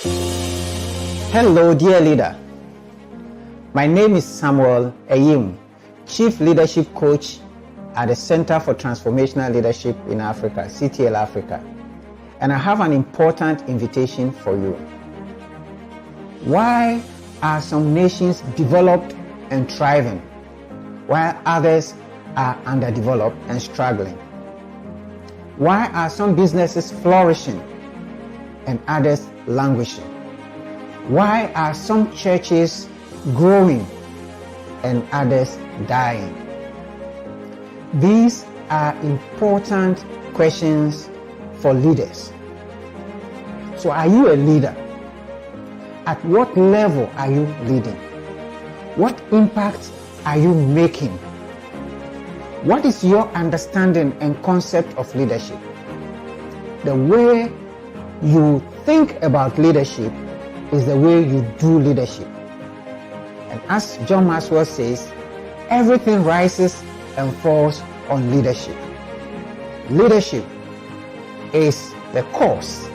Hello, dear leader. My name is Samuel Eyim, Chief Leadership Coach at the Center for Transformational Leadership in Africa, CTL Africa. And I have an important invitation for you. Why are some nations developed and thriving, while others are underdeveloped and struggling? Why are some businesses flourishing and others languishing? Why are some churches growing and others dying? These are important questions for leaders. So are you a leader? At what level are you leading? What impact are you making? What is your understanding and concept of leadership? The way you think about leadership is the way you do leadership. And as John Maxwell says, everything rises and falls on leadership. Leadership is the cause,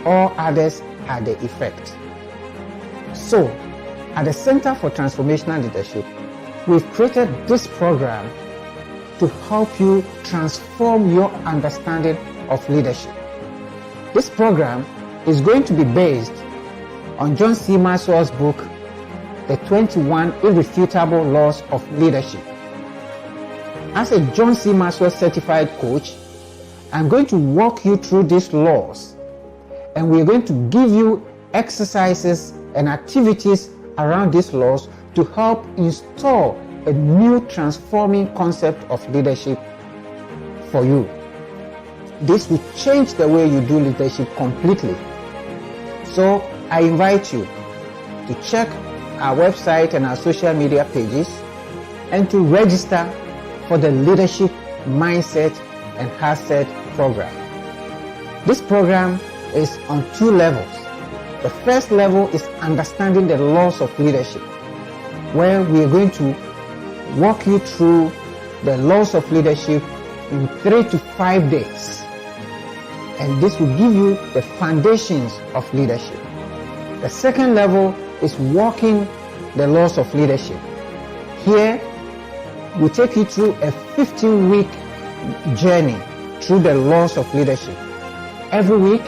all others are the effect. So, at the Center for Transformational Leadership, we've created this program to help you transform your understanding of leadership. This program is going to be based on John C. Maxwell's book, The 21 Irrefutable Laws of Leadership. As a John C. Maxwell certified coach, I'm going to walk you through these laws, and we're going to give you exercises and activities around these laws to help install a new transforming concept of leadership for you. This will change the way you do leadership completely. So I invite you to check our website and our social media pages and to register for the Leadership Mindset and Heart program. This program is on 2 levels. The first level is understanding the laws of leadership, where we are going to walk you through the laws of leadership in 3 to 5 days. And this will give you the foundations of leadership. The second level is walking the laws of leadership. Here, we take you through a 15-week journey through the laws of leadership. Every week,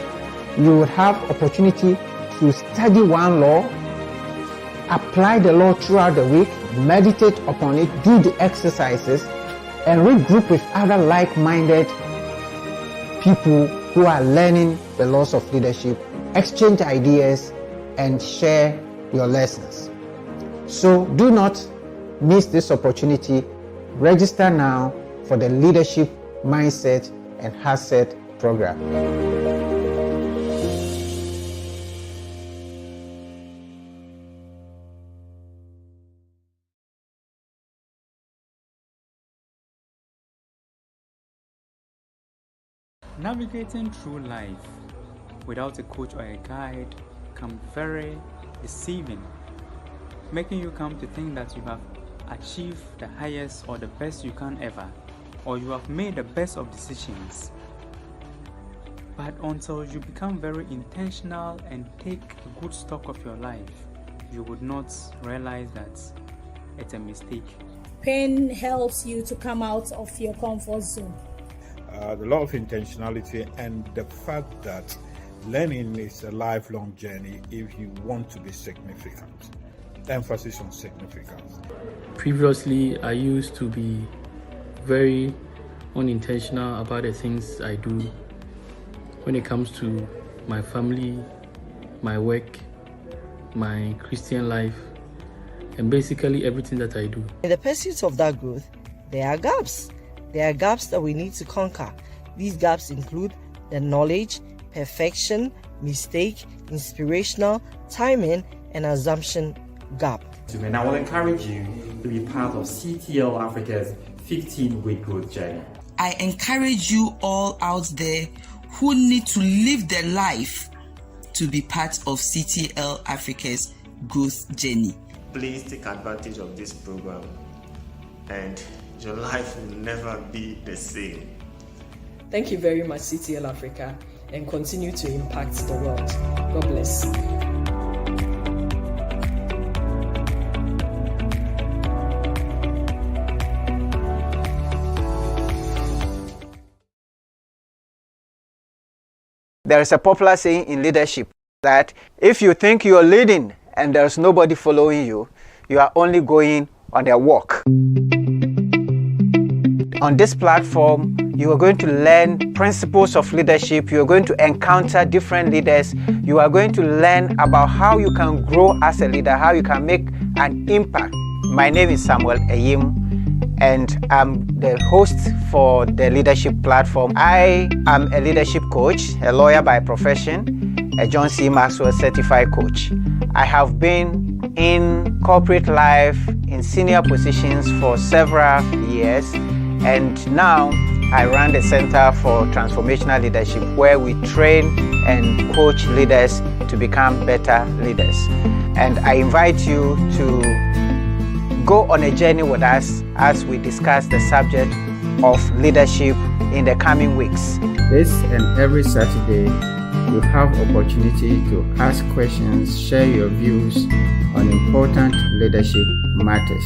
you will have opportunity to study one law, apply the law throughout the week, meditate upon it, do the exercises, and regroup with other like-minded people who are learning the laws of leadership, exchange ideas, and share your lessons. So do not miss this opportunity. Register now for the Leadership Mindset and Heart program. Navigating through life without a coach or a guide can be very deceiving, making you come to think that you have achieved the highest or the best you can ever, or you have made the best of decisions. But until you become very intentional and take good stock of your life, you would not realize that it's a mistake. Pain helps you to come out of your comfort zone. The law of intentionality and the fact that learning is a lifelong journey if you want to be significant. Emphasis on significance. Previously, I used to be very unintentional about the things I do when it comes to my family, my work, my Christian life, and basically everything that I do. In the pursuit of that growth, there are gaps. There are gaps that we need to conquer. These gaps include the knowledge, perfection, mistake, inspirational, timing, and assumption gap. And I will encourage you to be part of CTL Africa's 15-week growth journey. I encourage you all out there who need to live their life to be part of CTL Africa's growth journey. Please take advantage of this program and your life will never be the same. Thank you very much, CTL Africa, and continue to impact the world. God bless. There is a popular saying in leadership that if you think you're leading and there's nobody following you, you are only going on a walk. On this platform, you are going to learn principles of leadership. You are going to encounter different leaders. You are going to learn about how you can grow as a leader, how you can make an impact. My name is Samuel Ayim, and I'm the host for the leadership platform. I am a leadership coach, a lawyer by profession, a John C. Maxwell certified coach. I have been in corporate life in senior positions for several years, and now I run the Center for Transformational Leadership, where we train and coach leaders to become better leaders. And I invite you to go on a journey with us as we discuss the subject of leadership in the coming weeks. This and every Saturday, you have opportunity to ask questions, share your views on important leadership matters.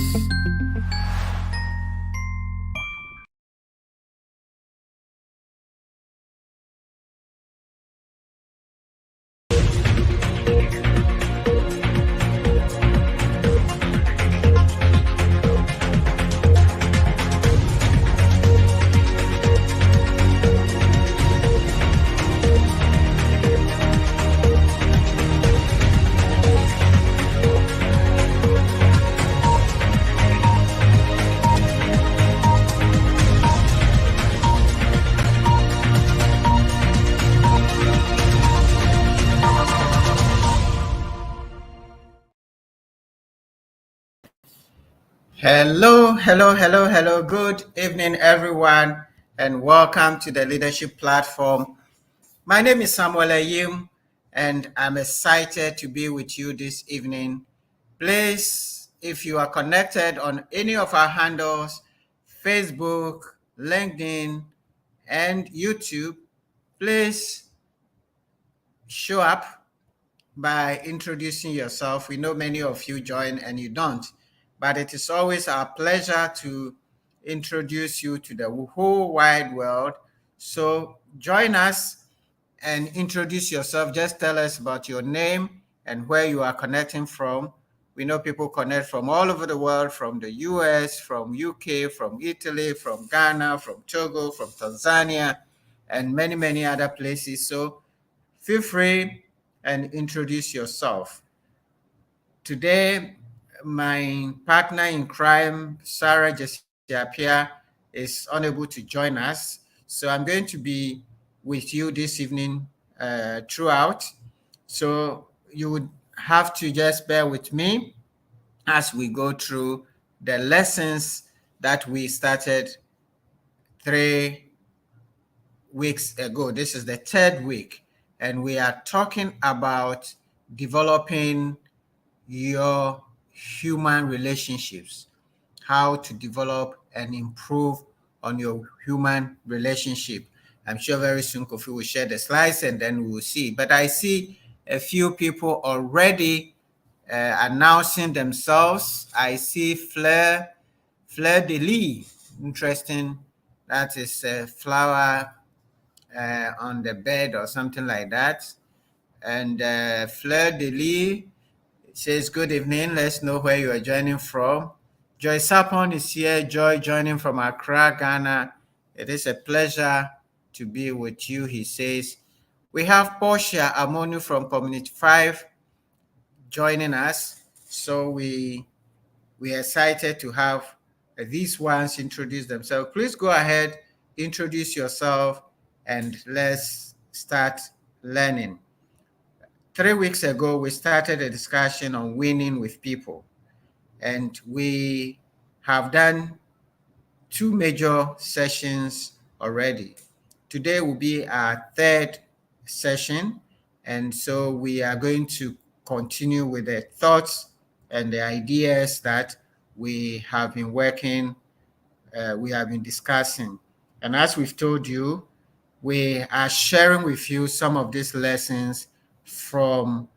Hello. Good evening, everyone, and welcome to the Leadership Platform. My name is Samuel Ayim, and I'm excited to be with you this evening. Please, if you are connected on any of our handles, Facebook, LinkedIn, and YouTube, please show up by introducing yourself. We know many of you join and you don't, but it is always our pleasure to introduce you to the whole wide world. So join us and introduce yourself. Just tell us about your name and where you are connecting from. We know people connect from all over the world, from the US, from UK, from Italy, from Ghana, from Togo, from Tanzania, and many, many other places. So feel free and introduce yourself. Today, my partner in crime, Sarah Jessiapia, is unable to join us. So I'm going to be with you this evening throughout. So you would have to just bear with me as we go through the lessons that we started 3 weeks ago. This is the third week, and we are talking about developing your human relationships, how to develop and improve on your human relationship. I'm sure very soon Kofi will share the slides and then we will see. But I see a few people already announcing themselves. I see Fleur Delis, interesting. That is a flower on the bed or something like that. And Fleur Delis says, good evening. Let's know where you are joining from. Joy Sapon is here. Joy joining from Accra, Ghana. It is a pleasure to be with you, he says. We have Portia Amonu from Community 5 joining us. So we are excited to have these ones introduce themselves. Please go ahead, introduce yourself, and let's start learning. 3 weeks ago, we started a discussion on winning with people, and we have done 2 major sessions already. Today will be our 3rd session, and so we are going to continue with the thoughts and the ideas that we have been working, we have been discussing. And as we've told you, We are sharing with you some of these lessons from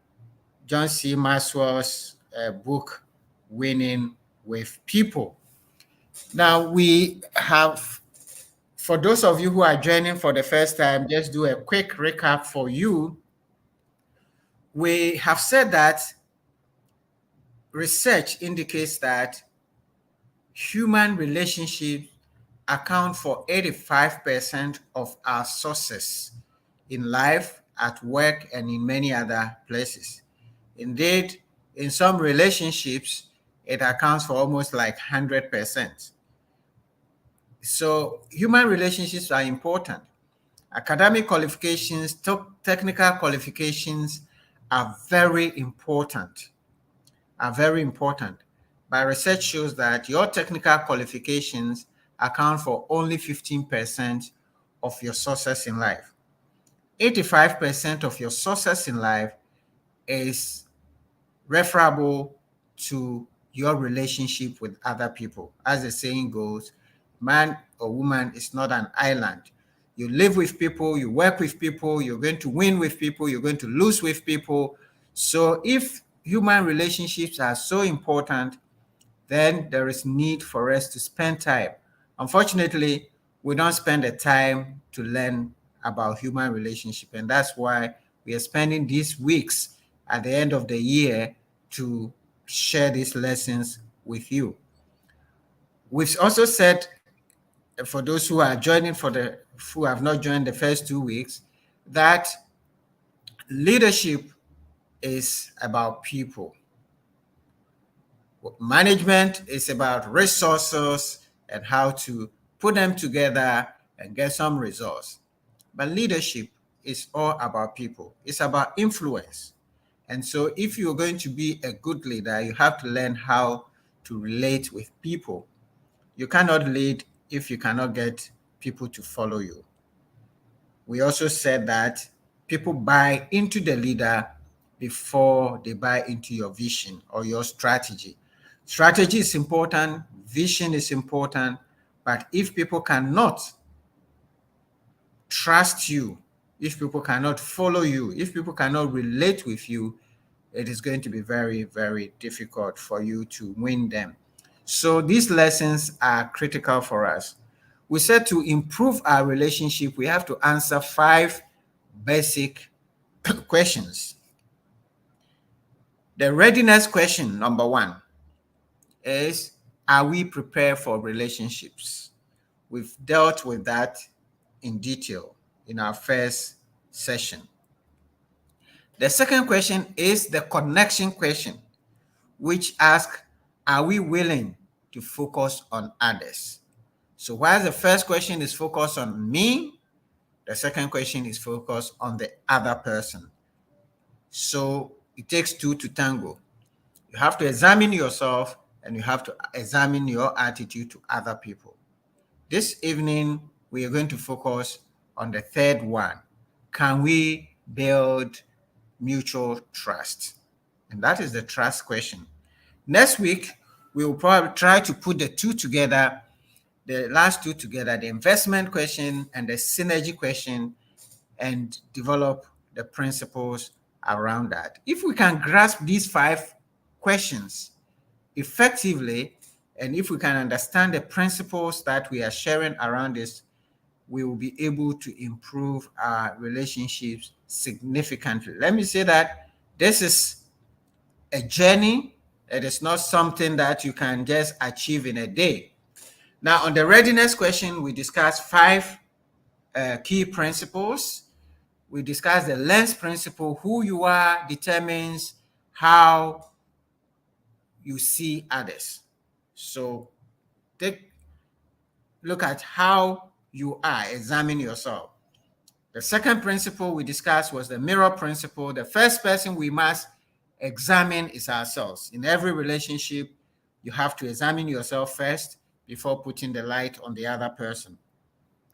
John C. Maxwell's book, Winning with People. Now, we have, for those of you who are joining for the first time, just do a quick recap for you. We have said that research indicates that human relationships account for 85% of our success in life, at work, and in many other places. Indeed, in some relationships, it accounts for almost like 100%. So human relationships are important. Academic qualifications, technical qualifications are very important. But research shows that your technical qualifications account for only 15% of your success in life. 85% of your success in life is referable to your relationship with other people. As the saying goes, man or woman is not an island. You live with people, you work with people, you're going to win with people, you're going to lose with people. So if human relationships are so important, then there is need for us to spend time. Unfortunately, we don't spend the time to learn about human relationship, and that's why we are spending these weeks at the end of the year to share these lessons with you. We've also said, for those who are joining who have not joined the first 2 weeks, that leadership is about people. Management is about resources and how to put them together and get some results. But leadership is all about people. It's about influence. And so if you're going to be a good leader, you have to learn how to relate with people. You cannot lead if you cannot get people to follow you. We also said that people buy into the leader before they buy into your vision or your strategy. Strategy is important, vision is important, but if people cannot trust you, if people cannot follow you, if people cannot relate with you, it is going to be very, very difficult for you to win them. So these lessons are critical for us. We said to improve our relationship, we have to answer 5 basic questions. The readiness question, number 1, is, are we prepared for relationships? We've dealt with that in detail in our first session. The second question is the connection question, which asks, are we willing to focus on others? So while the first question is focused on me, the second question is focused on the other person. So it takes 2 to tango. You have to examine yourself and you have to examine your attitude to other people. This evening, we are going to focus on the third one. Can we build mutual trust? And that is the trust question. Next week, we will probably try to put the 2 together, the last 2 together, the investment question and the synergy question, and develop the principles around that. If we can grasp these 5 questions effectively, and if we can understand the principles that we are sharing around this, we will be able to improve our relationships significantly. Let me say that this is a journey. It is not something that you can just achieve in a day. Now, on the readiness question, we discussed 5 key principles. We discussed the lens principle. Who you are determines how you see others. So look at how you are, examine yourself. The second principle we discussed was the mirror principle. The first person we must examine is ourselves. In every relationship, you have to examine yourself first before putting the light on the other person.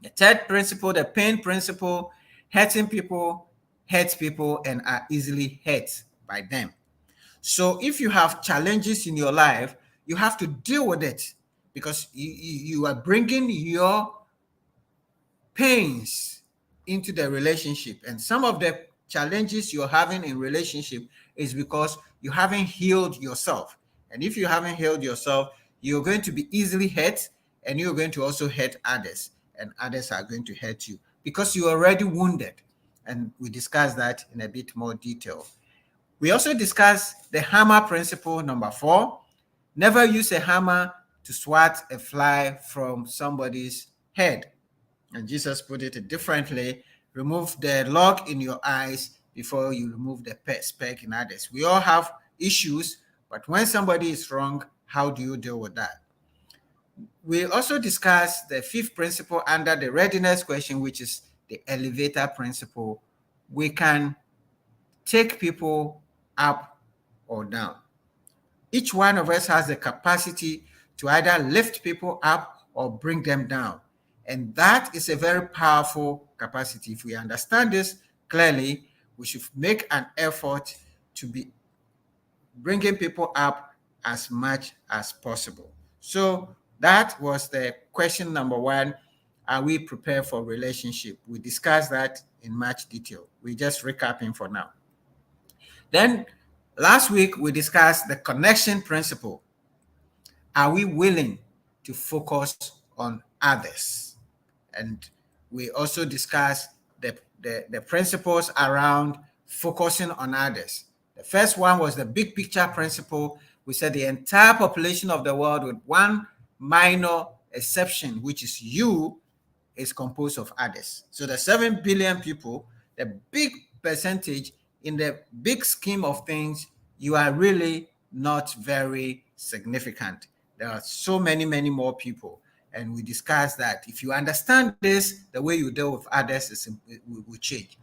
The third principle, the pain principle, hurting people hurt people and are easily hurt by them. So if you have challenges in your life, you have to deal with it, because you are bringing your pains into the relationship. And some of the challenges you're having in relationship is because you haven't healed yourself. And if you haven't healed yourself, you're going to be easily hurt, and you're going to also hurt others, and others are going to hurt you because you're already wounded. And we discussed that in a bit more detail. We also discussed the hammer principle, number 4. Never use a hammer to swat a fly from somebody's head. And Jesus put it differently: remove the log in your eyes before you remove the speck in others. We all have issues, but when somebody is wrong, how do you deal with that? We also discussed the 5th principle under the readiness question, which is the elevator principle. We can take people up or down. Each one of us has the capacity to either lift people up or bring them down. And that is a very powerful capacity. If we understand this clearly, we should make an effort to be bringing people up as much as possible. So that was the question number 1. Are we prepared for relationship? We discussed that in much detail. We're just recapping for now. Then last week, we discussed the connection principle. Are we willing to focus on others? And we also discussed the principles around focusing on others. The first one was the big picture principle. We said the entire population of the world, with one minor exception, which is you, is composed of others. So the 7 billion people, the big percentage, in the big scheme of things, you are really not very significant. There are so many more people. And we discussed that if you understand this, the way you deal with others will change.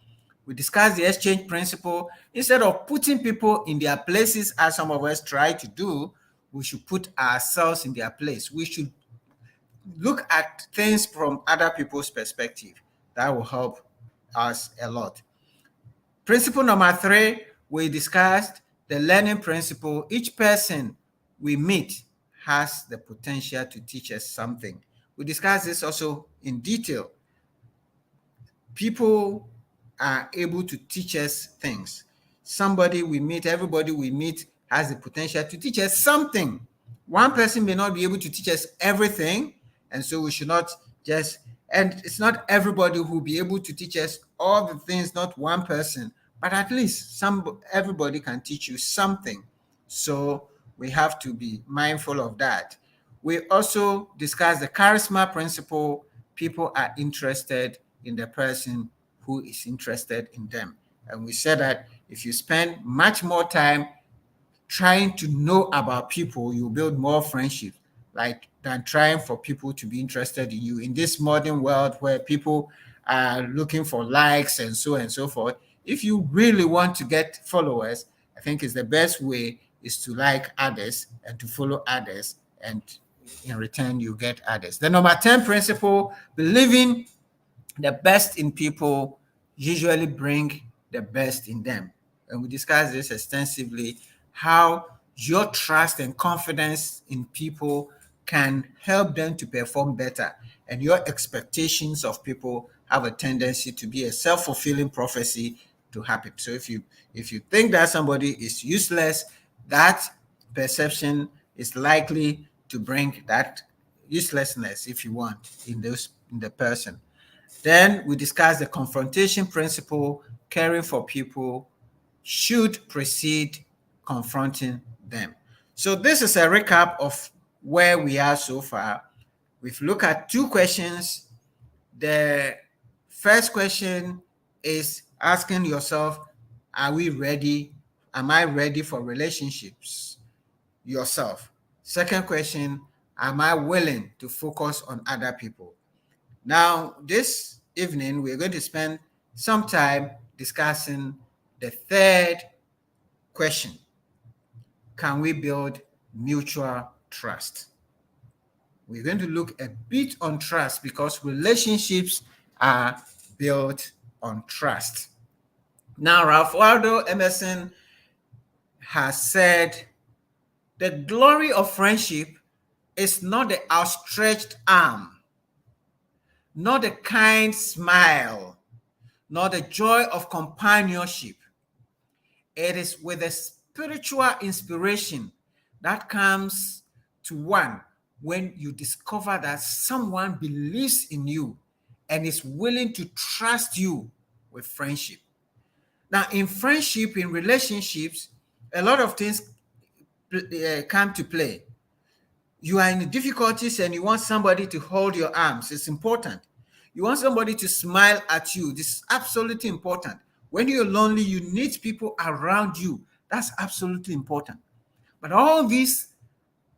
We discussed the exchange principle. Instead of putting people in their places, as some of us try to do, we should put ourselves in their place. We should look at things from other people's perspective. That will help us a lot. Principle number 3, we discussed the learning principle. Each person we meet has the potential to teach us something. We discussed this also in detail. People are able to teach us things. Somebody we meet, everybody we meet has the potential to teach us something. One person may not be able to teach us everything, and so we should not just, and it's not everybody who will be able to teach us all the things, not one person, but at least everybody can teach you something. So we have to be mindful of that. We also discussed the charisma principle. People are interested in the person who is interested in them. And we said that if you spend much more time trying to know about people, you build more friendship, than trying for people to be interested in you. In this modern world where people are looking for likes and so on and so forth, if you really want to get followers, I think it's the best way is to like others and to follow others, and in return you get others. The number 10 principle, believing the best in people usually bring the best in them. And we discussed this extensively, how your trust and confidence in people can help them to perform better, and your expectations of people have a tendency to be a self-fulfilling prophecy to happen. So if you think that somebody is useless, that perception is likely to bring that uselessness, if you want, in the person. Then we discussed the confrontation principle. Caring for people should precede confronting them. So this is a recap of where we are so far. We've looked at 2 questions. The first question is asking yourself, are we ready? Am I ready for relationships? Yourself. Second question, am I willing to focus on other people? Now, this evening, we're going to spend some time discussing the third question. Can we build mutual trust? We're going to look a bit on trust because relationships are built on trust. Now, Ralph Waldo Emerson has said, the glory of friendship is not the outstretched arm, not the kind smile, nor the joy of companionship. It is with a spiritual inspiration that comes to one when you discover that someone believes in you and is willing to trust you with friendship. Now, in friendship, in relationships, a lot of things come to play. You are in difficulties and you want somebody to hold your arms. It's important. You want somebody to smile at you. This is absolutely important. When you're lonely, you need people around you. That's absolutely important. But all this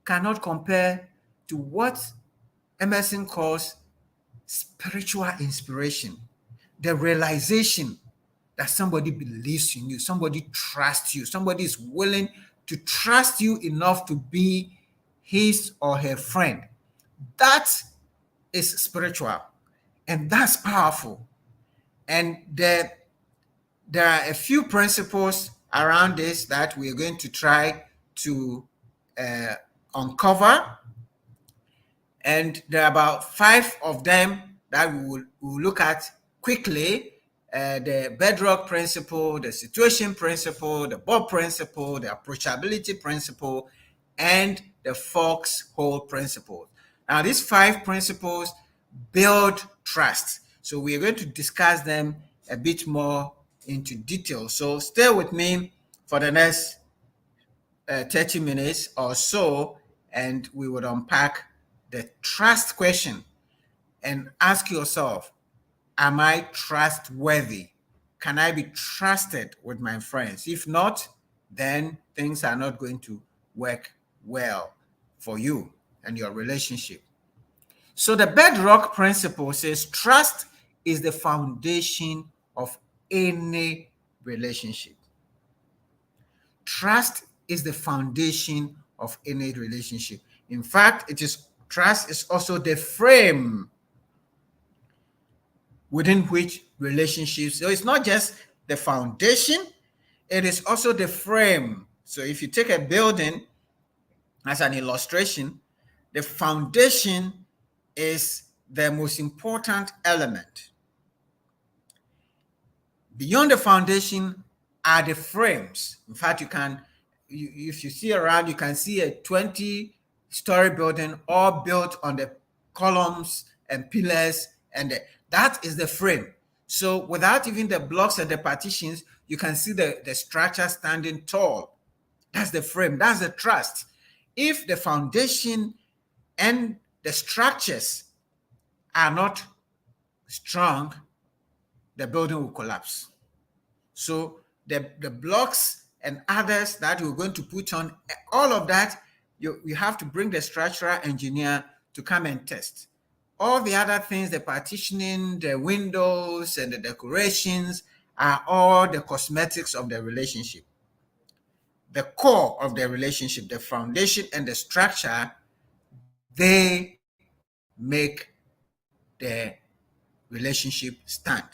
cannot compare to what Emerson calls spiritual inspiration, the realization that somebody believes in you, somebody trusts you, somebody is willing to trust you enough to be his or her friend. That is spiritual, and that's powerful. And there are a few principles around this that we're going to try to uncover. And there are about 5 of them that we will look at quickly. The bedrock principle, the situation principle, the Bob principle, the approachability principle, and the foxhole principle. Now, these 5 principles build trust. So we are going to discuss them a bit more into detail. So stay with me for the next 30 minutes or so, and we would unpack the trust question and ask yourself, am I trustworthy? Can I be trusted with my friends? If not, then things are not going to work well for you and your relationship. So the bedrock principle says trust is the foundation of any relationship. Trust is the foundation of any relationship. In fact, trust is also the frame within which relationships, so it's not just the foundation, it is also the frame. So if you take a building as an illustration, the foundation is the most important element. Beyond the foundation are the frames. In fact, if you see around, you can see a 20-story building all built on the columns and pillars, and that is the frame. So without even the blocks and the partitions, you can see the structure standing tall. That's the frame. That's the trust. If the foundation and the structures are not strong, the building will collapse. So the blocks and others that you're going to put on, all of that, you have to bring the structural engineer to come and test. All the other things, the partitioning, the windows, and the decorations are all the cosmetics of the relationship. The core of the relationship, the foundation and the structure, they make the relationship stand.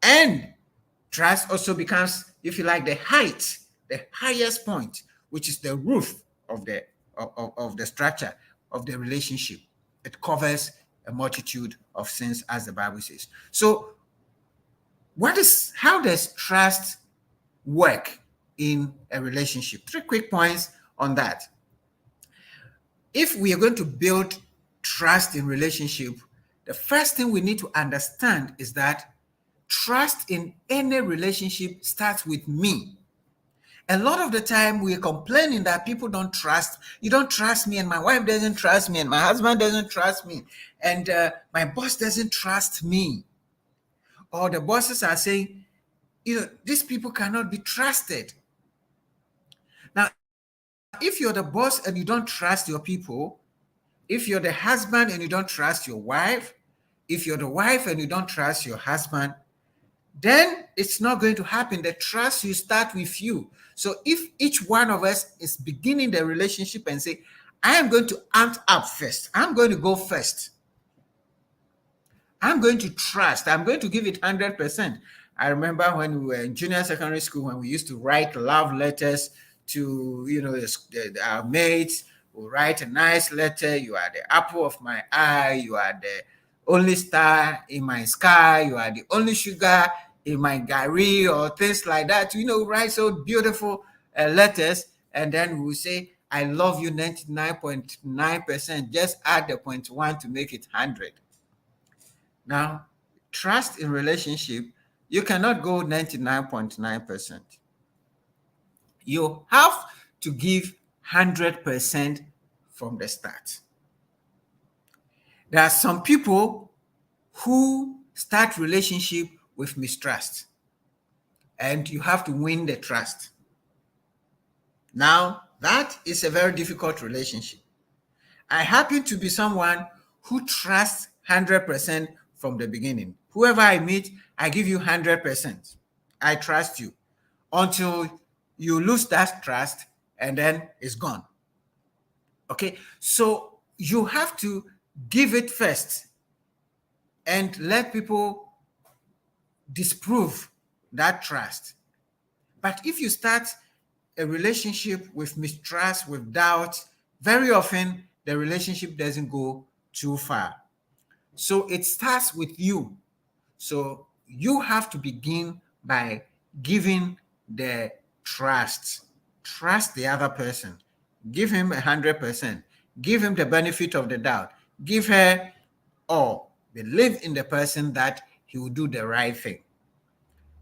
And trust also becomes, if you like, the height, the highest point, which is the roof of the structure of the relationship. It covers a multitude of sins, as the Bible says. So how does trust work in a relationship? 3 quick points on that. If we are going to build trust in relationship, the first thing we need to understand is that trust in any relationship starts with me. A lot of the time we're complaining that people don't trust. You don't trust me, and my wife doesn't trust me, and my husband doesn't trust me, and my boss doesn't trust me. Or the bosses are saying, these people cannot be trusted. Now, if you're the boss and you don't trust your people, if you're the husband and you don't trust your wife, if you're the wife and you don't trust your husband, then it's not going to happen. The trust will start with you. So if each one of us is beginning the relationship and say, I am going to amp up first. I'm going to go first. I'm going to trust. I'm going to give it 100%. I remember when we were in junior secondary school, when we used to write love letters to, our mates. We'll write a nice letter. You are the apple of my eye. You are the only star in my sky. You are the only sugar in my gari or things like that, write so beautiful letters, and then we'll say, I love you 99.9%. Just add the 0.1 to make it 100. Now, trust in relationship, you cannot go 99.9%. You have to give 100% from the start. There are some people who start relationship with mistrust, and you have to win the trust. Now, that is a very difficult relationship. I happen to be someone who trusts 100% from the beginning. Whoever I meet, I give you 100%. I trust you until you lose that trust, and then it's gone. Okay, so you have to give it first and let people disprove that trust. But if you start a relationship with mistrust, with doubt, very often the relationship doesn't go too far. So it starts with you. So you have to begin by giving the trust. Trust the other person. Give him 100%. Give him the benefit of the doubt. Give her or believe in the person that he will do the right thing.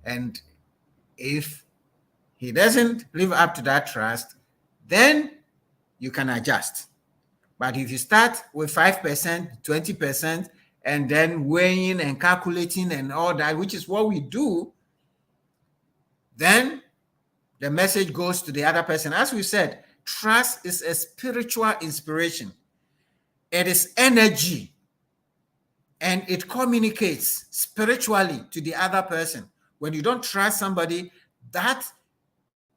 And if he doesn't live up to that trust, then you can adjust. But if you start with 5%, 20%, and then weighing and calculating and all that, which is what we do, then the message goes to the other person. As we said, trust is a spiritual inspiration. It is energy, and it communicates spiritually to the other person. When you don't trust somebody, that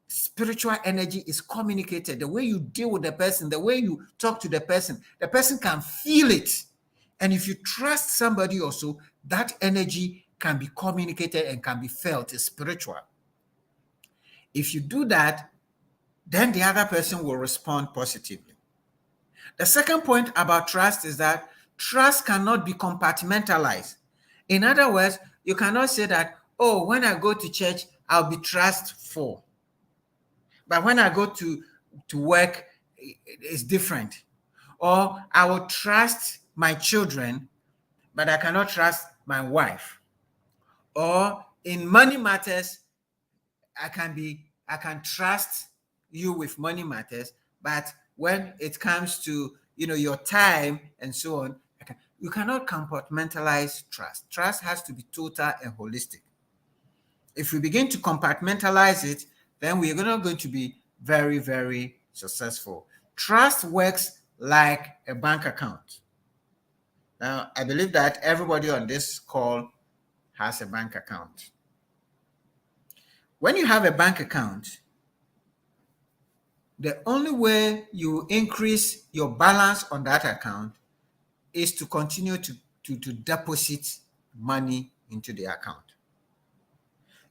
spiritual energy is communicated. The way you deal with the person, the way you talk to the person can feel it. And if you trust somebody also, that energy can be communicated and can be felt. It's spiritual. If you do that, then the other person will respond positively. The second point about trust is that trust cannot be compartmentalized. In other words, you cannot say that, oh, when I go to church, I'll be trustful. But when I go to work, it's different. Or I will trust my children, but I cannot trust my wife. Or in money matters, I can trust you with money matters, but when it comes to your time and so on, you cannot compartmentalize trust. Trust has to be total and holistic. If we begin to compartmentalize it, then we are not going to be very, very successful. Trust works like a bank account. Now, I believe that everybody on this call has a bank account. When you have a bank account, the only way you increase your balance on that account is to continue to deposit money into the account.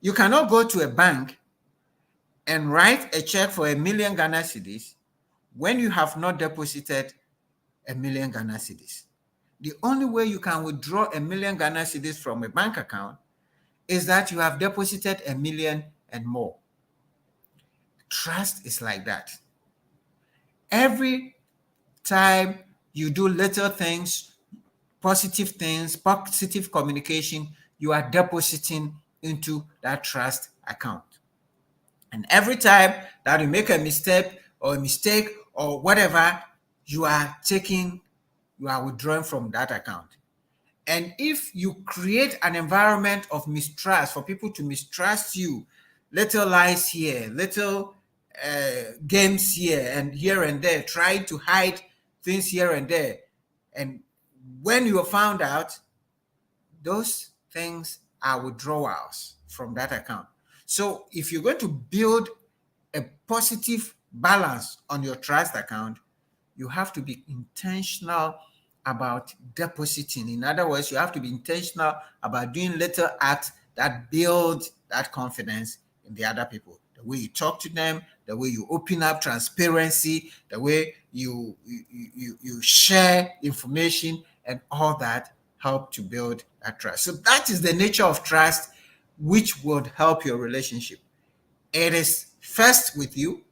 You cannot go to a bank and write a check for 1 million Ghana cedis when you have not deposited 1 million Ghana cedis. The only way you can withdraw 1 million Ghana cedis from a bank account is that you have deposited 1 million and more. Trust is like that. Every time you do little things, positive communication, you are depositing into that trust account. And every time that you make a mistake or whatever, you are withdrawing from that account. And if you create an environment of mistrust for people to mistrust you, little lies here, little games here and there, trying to hide things here and there, and when you are found out, those things are withdrawals from that account. So if you're going to build a positive balance on your trust account, you have to be intentional about depositing. In other words, you have to be intentional about doing little acts that build that confidence in the other people. The way you talk to them, the way you open up, transparency, the way you share information, and all that help to build that trust. So that is the nature of trust which would help your relationship. It is first with you.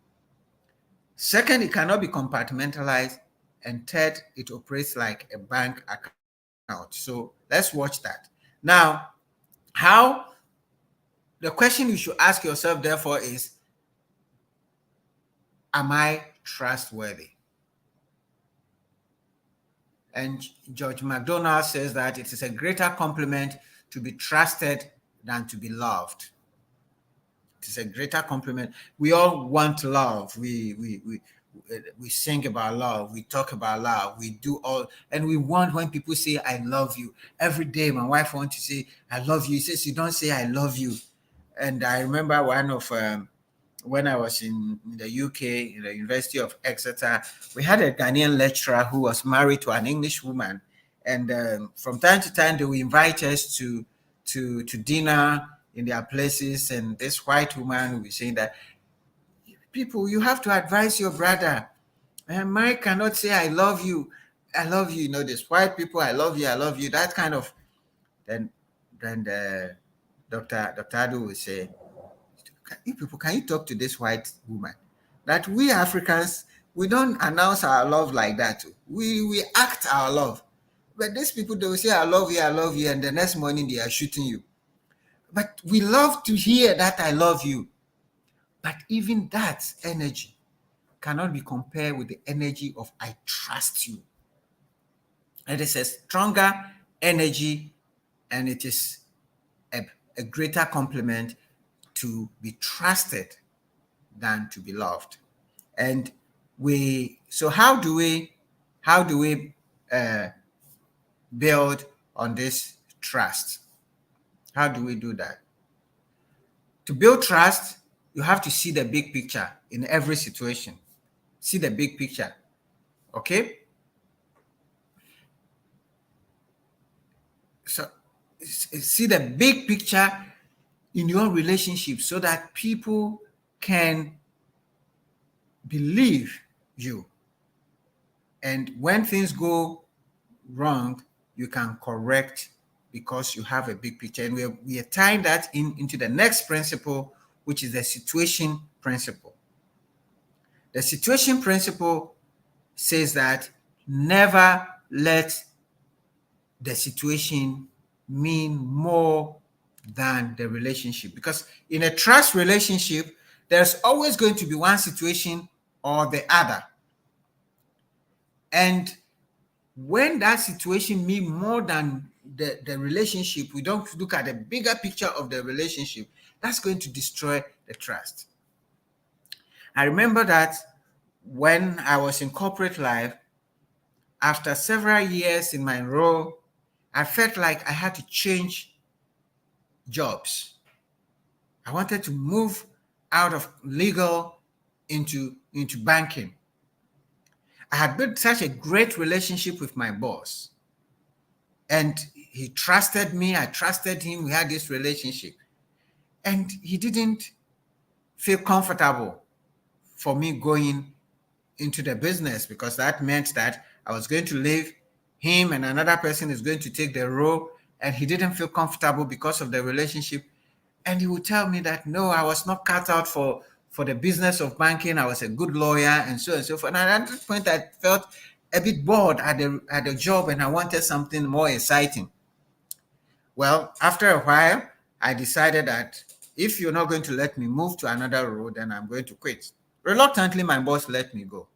Second, it cannot be compartmentalized. And third, it operates like a bank account. So let's watch that. Now, the question you should ask yourself, therefore, is, am I trustworthy? And George MacDonald says that it is a greater compliment to be trusted than to be loved. It is a greater compliment. We all want love. We sing about love. We talk about love. We do all, and we want when people say, I love you. Every day, my wife wants to say, I love you. She says, you don't say, I love you. And I remember one of, when I was in the UK, in the University of Exeter, we had a Ghanaian lecturer who was married to an English woman. And from time to time, they would invite us to dinner in their places. And this white woman would be saying that, people, you have to advise your brother. And Mike cannot say, I love you. I love you. You know, this white people, I love you. I love you. That kind of, then Dr. Adu would say, you people, can you talk to this white woman? That we Africans, we don't announce our love like that. We act our love. But these people, they will say, I love you, and the next morning they are shooting you. But we love to hear that I love you. But even that energy cannot be compared with the energy of I trust you. It is a stronger energy, and it is a greater compliment to be trusted than to be loved. And so how do we build on this trust? How do we do that? To build trust, you have to see the big picture in every situation. See the big picture, okay? So see the big picture in your relationship so that people can believe you. And when things go wrong, you can correct because you have a big picture. And we are tying that into the next principle, which is the situation principle. The situation principle says that never let the situation mean more than the relationship. Because in a trust relationship, there's always going to be one situation or the other. And when that situation means more than the relationship, we don't look at the bigger picture of the relationship, that's going to destroy the trust. I remember that when I was in corporate life, after several years in my role, I felt like I had to change jobs. I wanted to move out of legal into banking. I had built such a great relationship with my boss, and he trusted me. I trusted him. We had this relationship, and he didn't feel comfortable for me going into the business, because that meant that I was going to leave him and another person is going to take the role, and he didn't feel comfortable because of the relationship. And he would tell me that, no, I was not cut out for the business of banking. I was a good lawyer, and so forth. And at that point, I felt a bit bored at the job, and I wanted something more exciting. Well, after a while, I decided that if you're not going to let me move to another role, then I'm going to quit. Reluctantly, my boss let me go.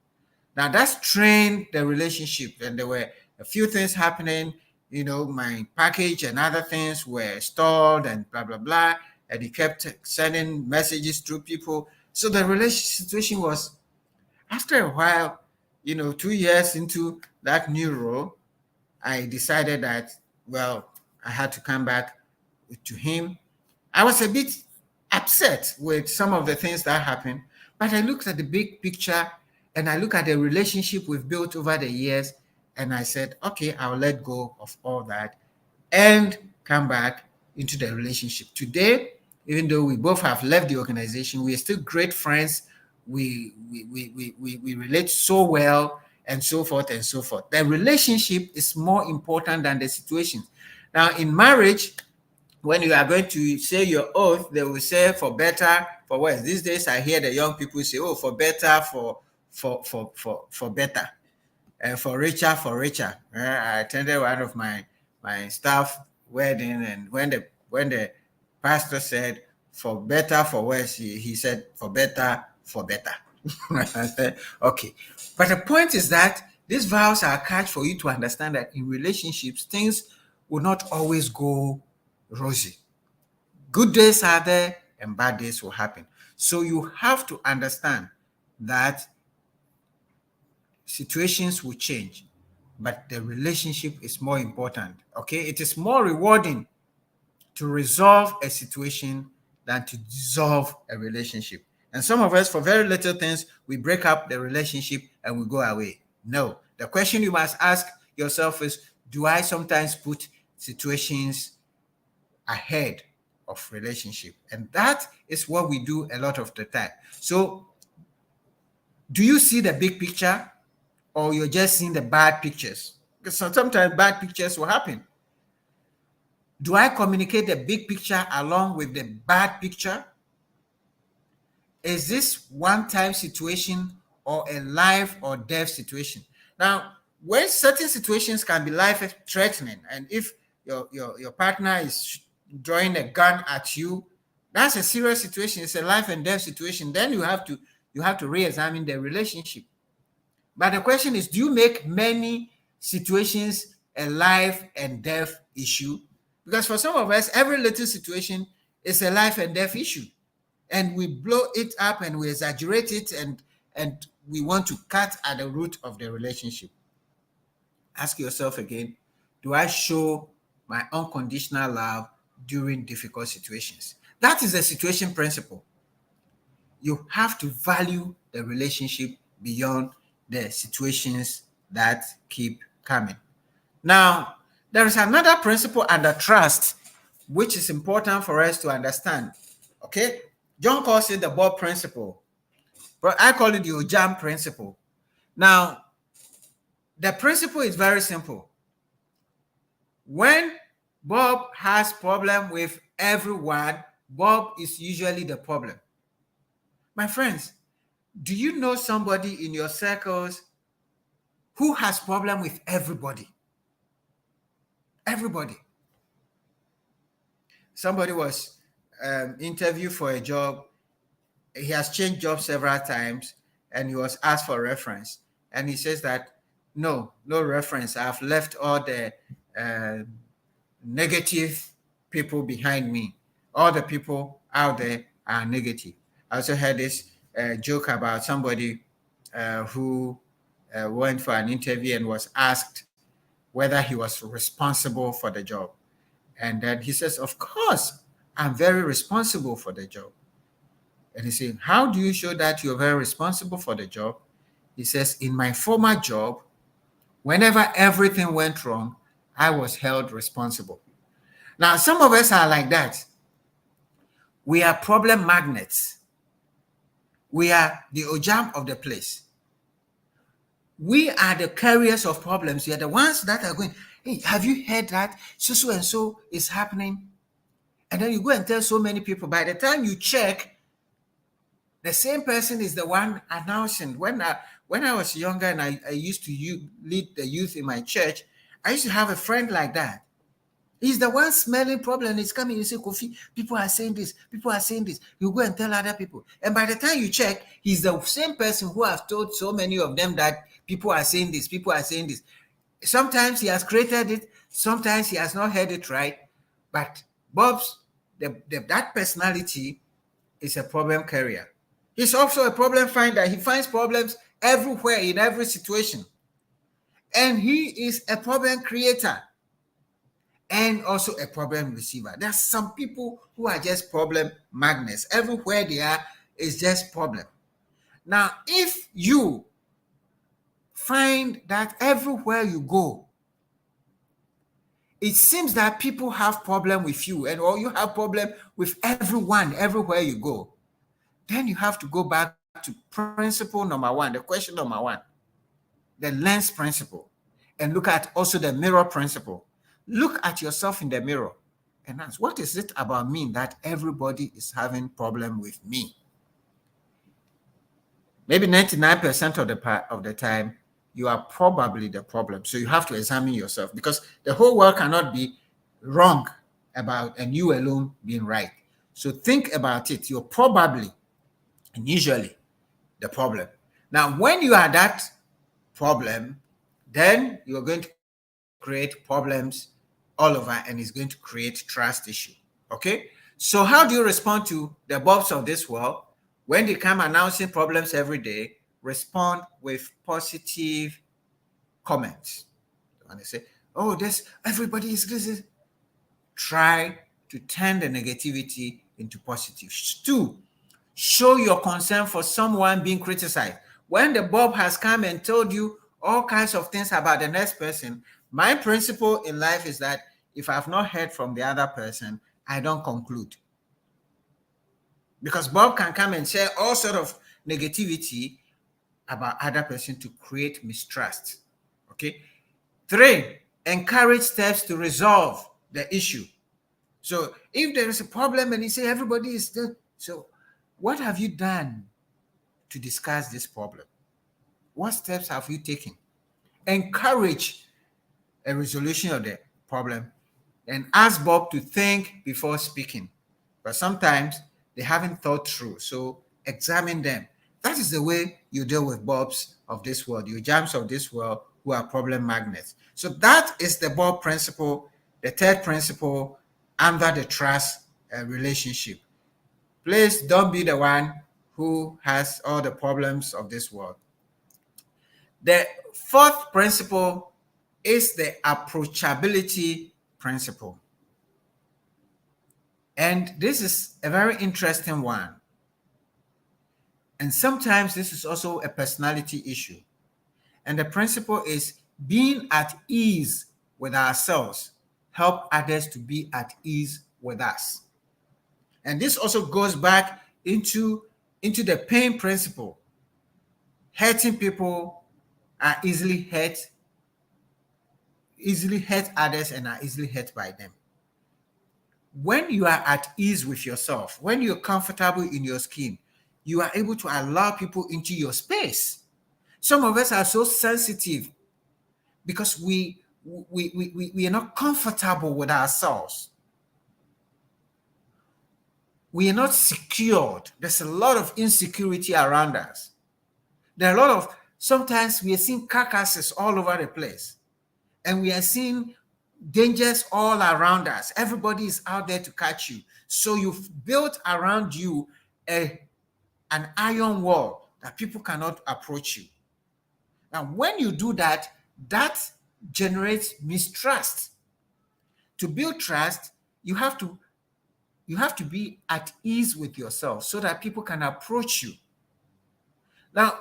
Now, that strained the relationship, and there were a few things happening. You know, my package and other things were stalled and blah, blah, blah. And he kept sending messages through people. So the relationship situation was, after a while, 2 years into that new role, I decided that, well, I had to come back to him. I was a bit upset with some of the things that happened, but I looked at the big picture and I look at the relationship we've built over the years, and I said, okay, I'll let go of all that and come back into the relationship. Today, even though we both have left the organization, we are still great friends. We relate so well, and so forth and so forth. The relationship is more important than the situation. Now, in marriage, when you are going to say your oath, they will say for better, for worse. These days, I hear the young people say, "Oh, for better, for better, and for richer, for richer." I attended one of my staff wedding, and when the pastor said for better, for worse, he said for better, for better. I said, okay, but the point is that these vows are attached for you to understand that in relationships, things will not always go rosy. Good days are there and bad days will happen. So you have to understand that situations will change, but the relationship is more important. Okay, it is more rewarding to resolve a situation than to dissolve a relationship. And some of us, for very little things, we break up the relationship and we go away. No, the question you must ask yourself is, do I sometimes put situations ahead of relationship? And that is what we do a lot of the time. So do you see the big picture, or you're just seeing the bad pictures? Because sometimes bad pictures will happen. Do I communicate the big picture along with the bad picture? Is this one-time situation or a life or death situation? Now, when certain situations can be life-threatening, and if your partner is drawing a gun at you, that's a serious situation. It's a life and death situation. Then you have to re-examine the relationship. But the question is, do you make many situations a life and death issue? Because for some of us, every little situation is a life and death issue. And we blow it up and we exaggerate it, and we want to cut at the root of the relationship. Ask yourself again, do I show my unconditional love during difficult situations? That is the situation principle. You have to value the relationship beyond the situations that keep coming. Now, there is another principle under trust, which is important for us to understand. Okay? John calls it the Bob principle, but I call it the Ojam principle. Now, the principle is very simple. When Bob has problem with everyone, Bob is usually the problem. My friends, do you know somebody in your circles who has problem with everybody? Everybody. Somebody was interviewed for a job. He has changed jobs several times, and he was asked for reference. And he says that, no reference. I've left all the negative people behind me. All the people out there are negative. I also heard this joke about somebody who went for an interview and was asked whether he was responsible for the job. And then he says, of course, I'm very responsible for the job. And he said, how do you show that you're very responsible for the job? He says, in my former job, whenever everything went wrong, I was held responsible. Now, some of us are like that. We are problem magnets. We are the Ojam of the place. We are the carriers of problems. We are the ones that are going, hey, have you heard that so and so is happening? And then you go and tell so many people. By the time you check, the same person is the one announcing. When I was younger and I used to lead the youth in my church, I used to have a friend like that. He's the one smelling problem. He's coming, you say, Kofi, people are saying this, people are saying this. You go and tell other people. And by the time you check, he's the same person who has told so many of them that people are saying this, people are saying this. Sometimes he has created it, sometimes he has not heard it right. But Bob's, that personality is a problem carrier. He's also a problem finder. He finds problems everywhere in every situation. And he is a problem creator and also a problem receiver. There are some people who are just problem magnets. Everywhere they are is just problem. Now, if you find that everywhere you go, it seems that people have problem with you, and or you have problem with everyone everywhere you go, then you have to go back to principle number one, the question number one, the lens principle, and look at also the mirror principle. Look at yourself in the mirror and ask, what is it about me that everybody is having problem with me? Maybe 99% of the time, you are probably the problem. So you have to examine yourself, because the whole world cannot be wrong about and you alone being right. So think about it. You're probably and usually the problem. Now, when you are that problem, then you're going to create problems all over, and it's going to create trust issue. Okay? So how do you respond to the Bobs of this world? When they come announcing problems every day, respond with positive comments. When they say, oh, everybody is this. Try to turn the negativity into positive. 2, show your concern for someone being criticized. When the Bob has come and told you all kinds of things about the next person, my principle in life is that if I've not heard from the other person, I don't conclude. Because Bob can come and share all sort of negativity about other person to create mistrust. Okay. 3, encourage steps to resolve the issue. So if there is a problem and you say everybody is there, so what have you done to discuss this problem? What steps have you taken? Encourage a resolution of the problem and ask Bob to think before speaking. But sometimes they haven't thought through, so examine them. That is the way you deal with Bobs of this world, your jams of this world who are problem magnets. So that is the Bob principle, the third principle under the trust relationship. Please don't be the one who has all the problems of this world. The fourth principle is the approachability principle. And this is a very interesting one. And sometimes this is also a personality issue. And the principle is being at ease with ourselves, help others to be at ease with us. And this also goes back into the pain principle. Hurting people are easily hurt others and are easily hurt by them. When you are at ease with yourself, when you're comfortable in your skin, you are able to allow people into your space. Some of us are so sensitive because we are not comfortable with ourselves. We are not secured. There's a lot of insecurity around us. There are a lot of, sometimes we are seeing carcasses all over the place. And we are seeing dangers all around us. Everybody is out there to catch you. So you've built around you an iron wall that people cannot approach you. Now, when you do that, that generates mistrust. To build trust, you have to be at ease with yourself so that people can approach you. Now,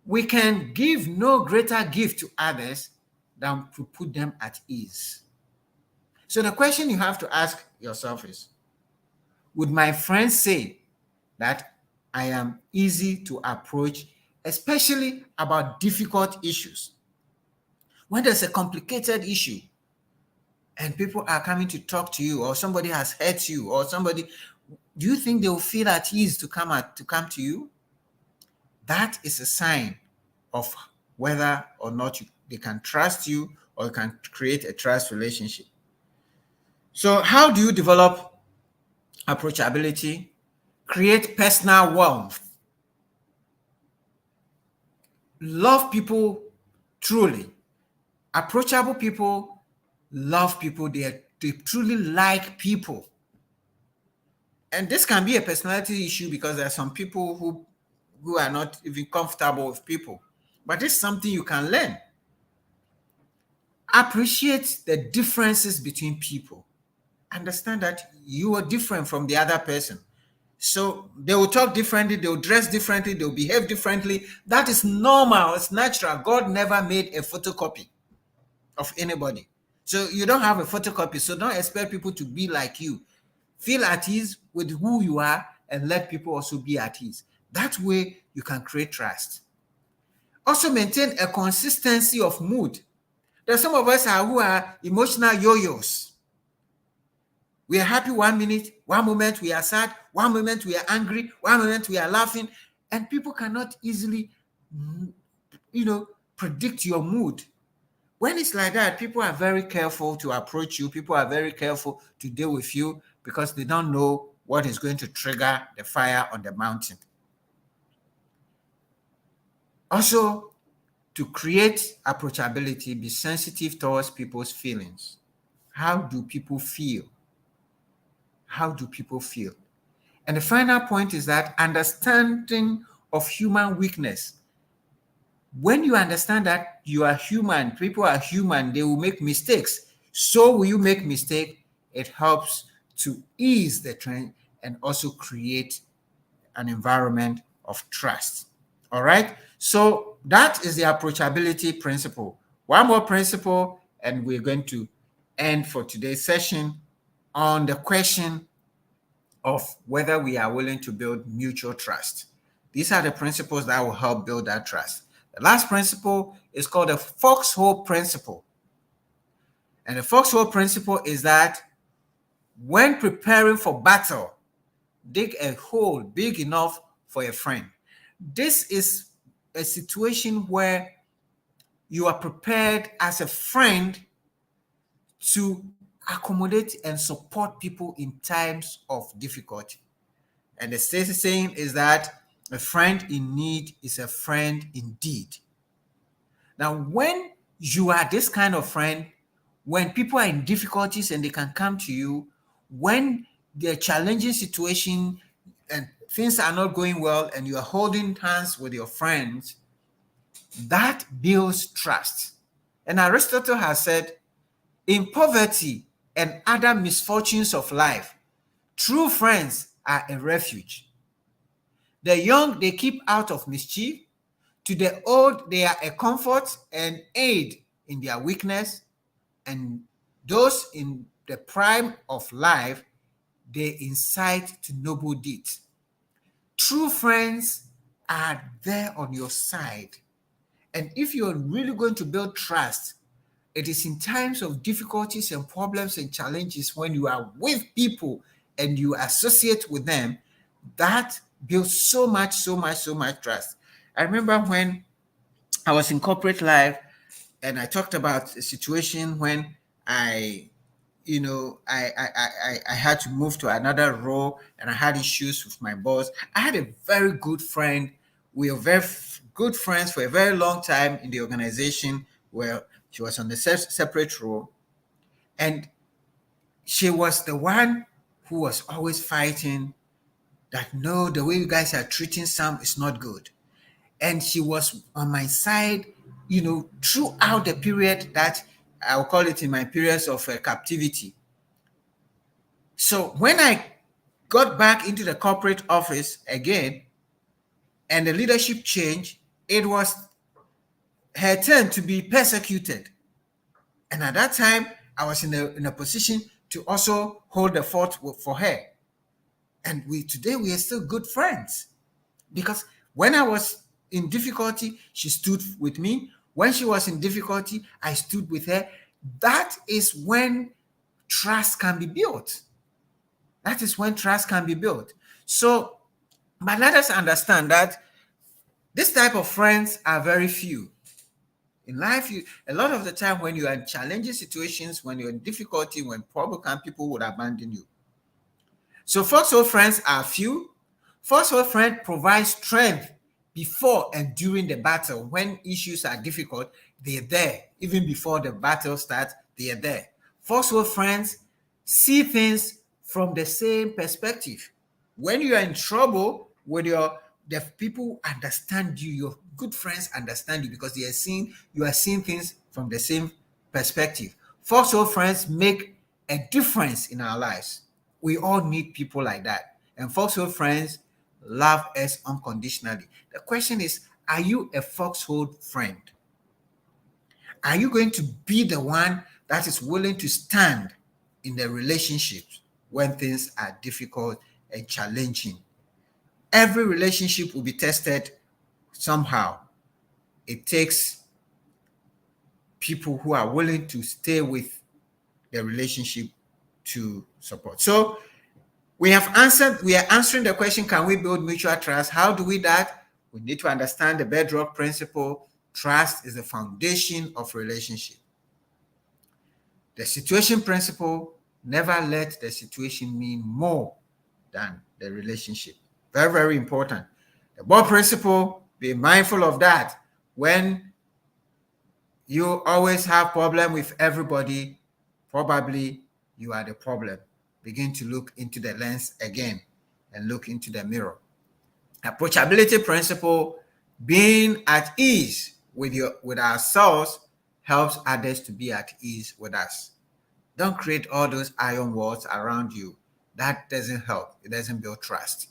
we can give no greater gift to others than to put them at ease. So the question you have to ask yourself is, would my friends say that I am easy to approach, especially about difficult issues? When there's a complicated issue and people are coming to talk to you, or somebody has hurt you, or somebody, do you think they will feel at ease to come to you? That is a sign of whether or not they can trust you or you can create a trust relationship. So how do you develop approachability? Create personal warmth. Love people truly. Approachable people love people. They truly like people. And this can be a personality issue because there are some people who are not even comfortable with people. But it's something you can learn. Appreciate the differences between people. Understand that you are different from the other person. So they will talk differently, they will dress differently, they will behave differently. That is normal, it's natural. God never made a photocopy of anybody. So you don't have a photocopy, so don't expect people to be like you. Feel at ease with who you are and let people also be at ease. That way you can create trust. Also maintain a consistency of mood. There's some of us who are emotional yo-yos. We are happy 1 minute, one moment we are sad, one moment we are angry, one moment we are laughing, and people cannot easily, predict your mood. When it's like that, people are very careful to approach you. People are very careful to deal with you because they don't know what is going to trigger the fire on the mountain. Also, to create approachability, be sensitive towards people's feelings. How do people feel? How do people feel? And the final point is that understanding of human weakness. When you understand that you are human, people are human, they will make mistakes. So will you make mistake? It helps to ease the trend and also create an environment of trust. All right. So that is the approachability principle. One more principle, and we're going to end for today's session on the question of whether we are willing to build mutual trust. These are the principles that will help build that trust. The last principle is called the foxhole principle. And the foxhole principle is that when preparing for battle, dig a hole big enough for a friend. This is a situation where you are prepared as a friend to accommodate and support people in times of difficulty. And the saying is that a friend in need is a friend indeed. Now, when you are this kind of friend, when people are in difficulties and they can come to you, when they're challenging situation and things are not going well and you are holding hands with your friends, that builds trust. And Aristotle has said, in poverty and other misfortunes of life, true friends are a refuge. The young, they keep out of mischief. To the old, they are a comfort and aid in their weakness. And those in the prime of life, they incite to noble deeds. True friends are there on your side. And if you're really going to build trust, it is in times of difficulties and problems and challenges when you are with people and you associate with them, that builds so much trust. I remember when I was in corporate life and I talked about a situation when I had to move to another role and I had issues with my boss. I had a very good friend. We were very good friends for a very long time in the organization where she was on the separate role. And she was the one who was always fighting that, no, the way you guys are treating Sam is not good. And she was on my side, throughout the period that I'll call it in my periods of captivity. So when I got back into the corporate office again and the leadership changed, it was her turn to be persecuted. And at that time, I was in a position to also hold the fort for her. And today we are still good friends. Because when I was in difficulty, she stood with me. When she was in difficulty, I stood with her. That is when trust can be built. That is when trust can be built. So, but let us understand that this type of friends are very few. In life, a lot of the time when you are in challenging situations, when you're in difficulty, when problem comes, people would abandon you. So foxhole friends are few. Foxhole friend provides strength before and during the battle. When issues are difficult, they're there. Even before the battle starts, they are there. Foxhole friends see things from the same perspective. When you are in trouble, the people understand you, your good friends understand you because you are seeing things from the same perspective. Foxhole friends make a difference in our lives. We all need people like that. And foxhole friends love us unconditionally. The question is, are you a foxhole friend? Are you going to be the one that is willing to stand in the relationships when things are difficult and challenging? Every relationship will be tested somehow. It takes people who are willing to stay with the relationship to support. So we are answering the question, can we build mutual trust? How do we do that? We need to understand the bedrock principle. Trust is the foundation of relationship. The situation principle, never let the situation mean more than the relationship. Very, very important. The ball principle, be mindful of that. When you always have problem with everybody, probably you are the problem. Begin to look into the lens again and look into the mirror. Approachability principle, being at ease with ourselves helps others to be at ease with us. Don't create all those iron walls around you. That doesn't help. It doesn't build trust.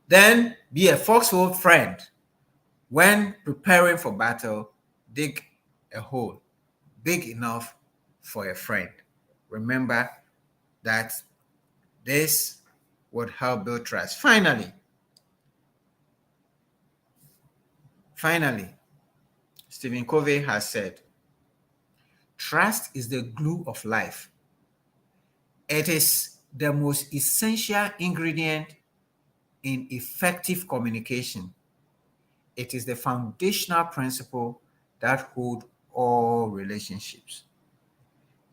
Then be a foxhole friend. When preparing for battle, dig a hole big enough for a friend. Remember that this would help build trust. Finally, Stephen Covey has said, trust is the glue of life. It is the most essential ingredient in effective communication. It is the foundational principle that holds all relationships.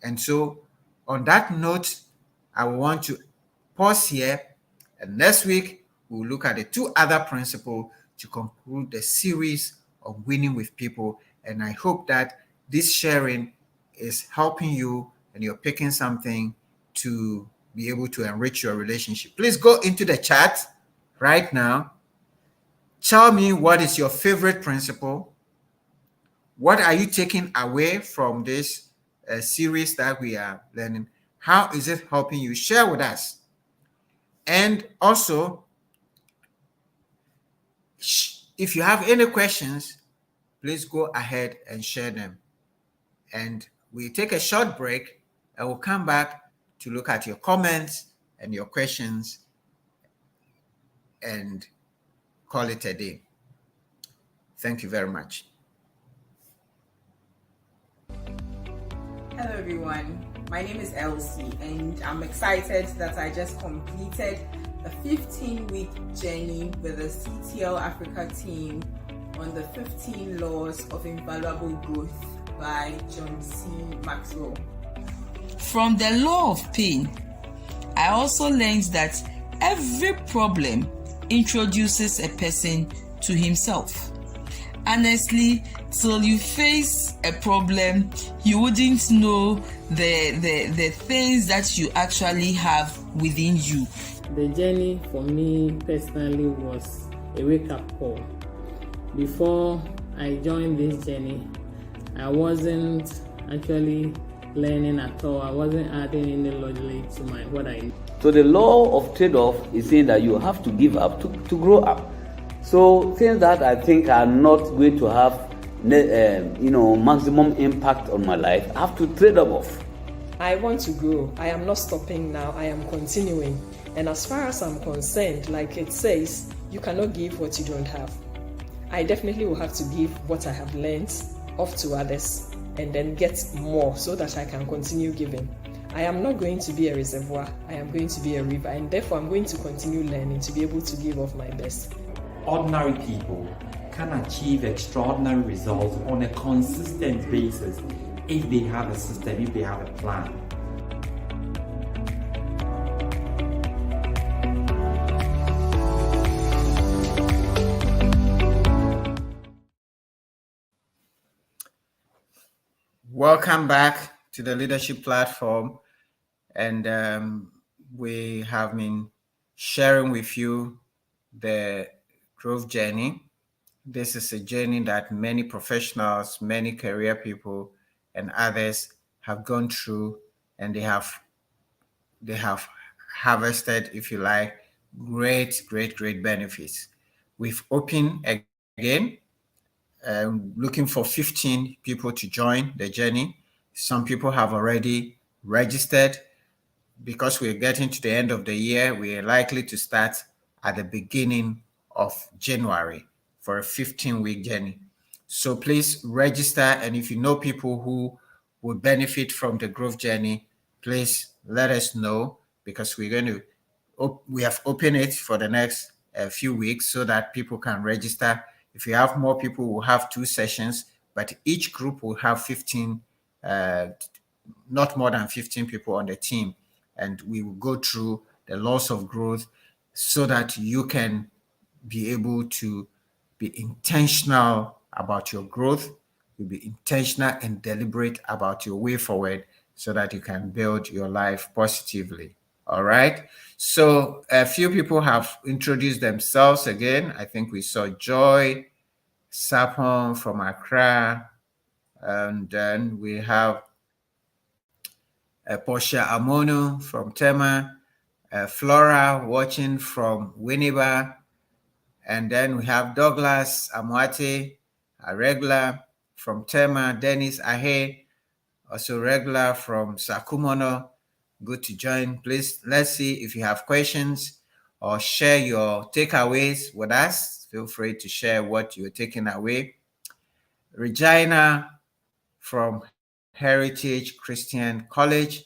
And so, on that note, I want to pause here, and next week we'll look at the two other principles to conclude the series of winning with people. And I hope that this sharing is helping you and you're picking something to be able to enrich your relationship. Please go into the chat right now. Tell me, what is your favorite principle? What are you taking away from this series that we are learning? How is it helping you? Share with us. And also, if you have any questions, please go ahead and share them. And we'll take a short break and we'll come back to look at your comments and your questions and call it a day. Thank you very much. Hello everyone, my name is Elsie and I'm excited that I just completed a 15-week journey with the CTL Africa team on the 15 Laws of Invaluable Growth by John C. Maxwell. From the law of pain, I also learned that every problem introduces a person to himself. Honestly, till you face a problem, you wouldn't know the things that you actually have within you. The journey for me personally was a wake-up call. Before I joined this journey, I wasn't actually learning at all. I wasn't adding any logic to what I knew. So the law of trade-off is saying that you have to give up to grow up. So things that I think are not going to have maximum impact on my life, I have to trade them off. I want to grow. I am not stopping now. I am continuing. And as far as I'm concerned, like it says, you cannot give what you don't have. I definitely will have to give what I have learned off to others and then get more so that I can continue giving. I am not going to be a reservoir. I am going to be a river, and therefore I'm going to continue learning to be able to give of my best. Ordinary people can achieve extraordinary results on a consistent basis if they have a system, if they have a plan. Welcome back to the Leadership Platform. And we have been sharing with you the growth journey. This is a journey that many professionals, many career people, and others have gone through, and they have harvested, if you like, great benefits. We've opened again, looking for 15 people to join the journey. Some people have already registered. Because we're getting to the end of the year, we are likely to start at the beginning of January for a 15-week journey. So please register, and if you know people who would benefit from the growth journey, please let us know, because we're going to we have opened it for the next few weeks so that people can register. If you have more people, we'll have 2 sessions, but each group will have 15, not more than 15 people on the team. And we will go through the laws of growth so that you can be able to be intentional about your growth. You'll be intentional and deliberate about your way forward so that you can build your life positively. All right. So a few people have introduced themselves again. I think we saw Joy Sapon from Accra. And then we have Portia Amono from Tema, Flora watching from Winneba. And then we have Douglas Amwate, a regular from Tema, Dennis Ahe, also regular from Sakumono. Good to join. Please, let's see if you have questions or share your takeaways with us. Feel free to share what you're taking away. Regina from Heritage Christian College.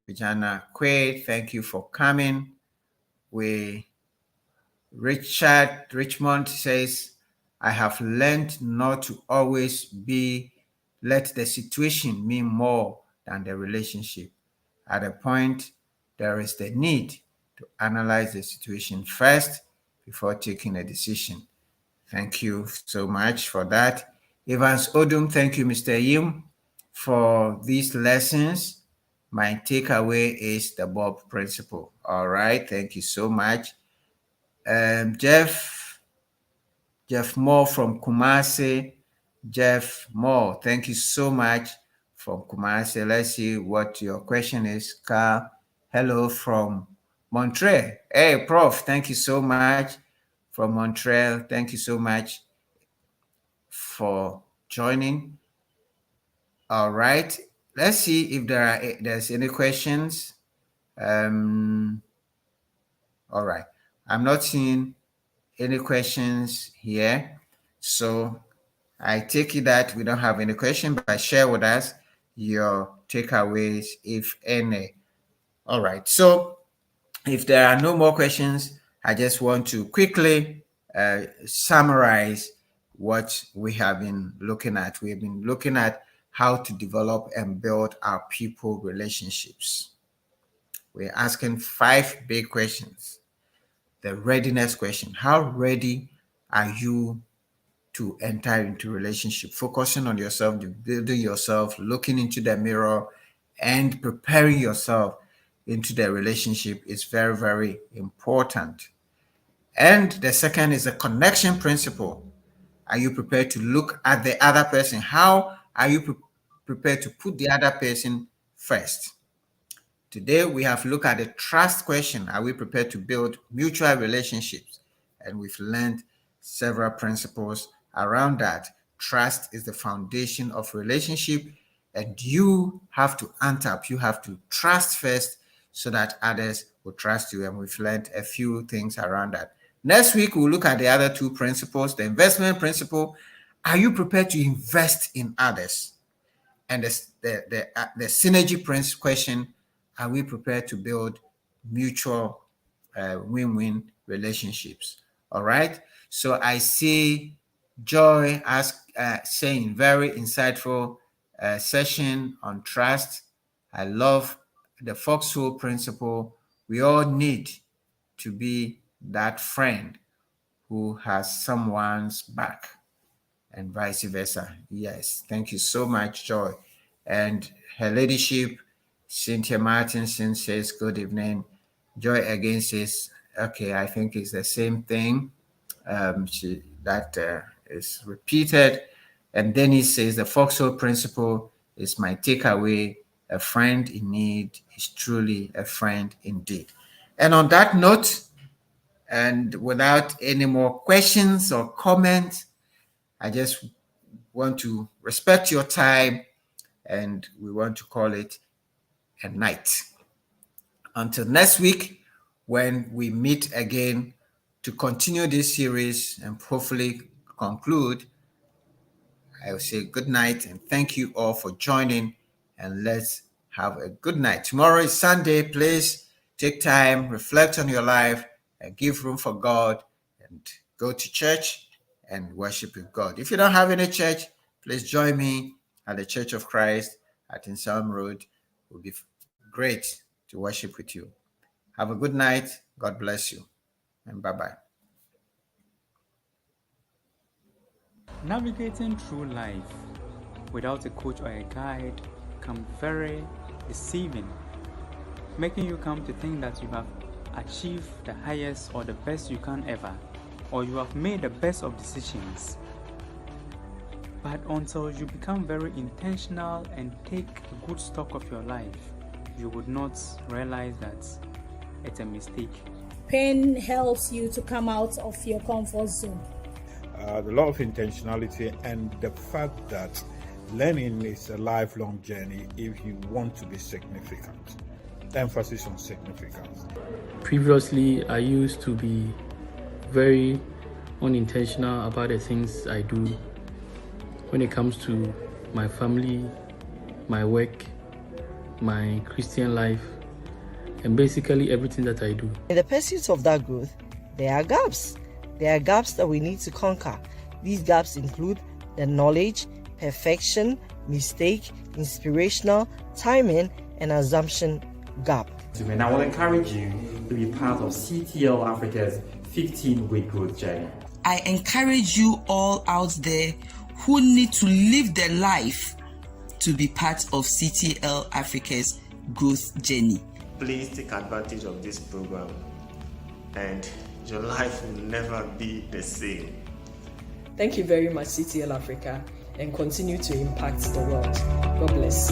Regina Quaid, thank you for coming. Richard Richmond says, I have learned not to always let the situation mean more than the relationship. At a point, there is the need to analyze the situation first before taking a decision. Thank you so much for that. Evans Odum, thank you, Mr. Yim, for these lessons. My takeaway is the Bob principle. All right, thank you so much. Jeff Moore from Kumasi. Jeff Moore, thank you so much from Kumasi. Let's see what your question is. Carl, hello from Montreal. Hey, Prof, thank you so much from Montreal. Thank you so much for joining. All right, let's see if there's any questions. All right, I'm not seeing any questions here, so I take it that we don't have any question, but share with us your takeaways, if any. All right, so if there are no more questions, I just want to quickly summarize what we have been looking at. We have been looking at how to develop and build our people relationships. We're asking 5 big questions. The readiness question: how ready are you to enter into relationship? Focusing on yourself, building yourself, looking into the mirror, and preparing yourself into the relationship is very, very important. And the second is the connection principle. Are you prepared to look at the other person? How are you prepared to put the other person first? Today, we have looked at the trust question. Are we prepared to build mutual relationships? And we've learned several principles around that. Trust is the foundation of relationship, and you have to up. You have to trust first so that others will trust you. And we've learned a few things around that. Next week, we'll look at the other 2 principles. The investment principle: are you prepared to invest in others? And the synergy question: are we prepared to build mutual win-win relationships? All right. So I see Joy saying very insightful session on trust. I love the foxhole principle. We all need to be that friend who has someone's back, and vice versa. Yes, thank you so much, Joy. And her ladyship, Cynthia Martinson, says, good evening. Joy again says, okay, I think it's the same thing. Is repeated. And then he says, the foxhole principle is my takeaway. A friend in need is truly a friend indeed. And on that note, and without any more questions or comments, I just want to respect your time, and we want to call it a night. Until next week, when we meet again to continue this series and hopefully conclude, I will say good night and thank you all for joining, and let's Have a good night. Tomorrow is Sunday. Please take time, reflect on your life, and give room for God, and go to church and worship with God. If you don't have any church, please join me at the Church of Christ at Insalm Road. It will be great to worship with you. Have a good night. God bless you. And bye-bye. Navigating through life without a coach or a guide can be very deceiving, making you come to think that you have achieved the highest or the best you can ever, or you have made the best of decisions. But until you become very intentional and take a good stock of your life, you would not realize that it's a mistake. Pain helps you to come out of your comfort zone. The law of intentionality and the fact that learning is a lifelong journey if you want to be significant. Emphasis on significance. Previously, I used to be very unintentional about the things I do when it comes to my family, my work, my Christian life, and basically everything that I do. In the pursuit of that growth, there are gaps. There are gaps that we need to conquer. These gaps include the knowledge, perfection, mistake, inspirational, timing, and assumption gap. And I will encourage you to be part of CTL Africa's 15-week growth journey. I encourage you all out there who need to live their life to be part of CTL Africa's growth journey. Please take advantage of this program and your life will never be the same. Thank you very much, CTL Africa, and continue to impact the world. God bless.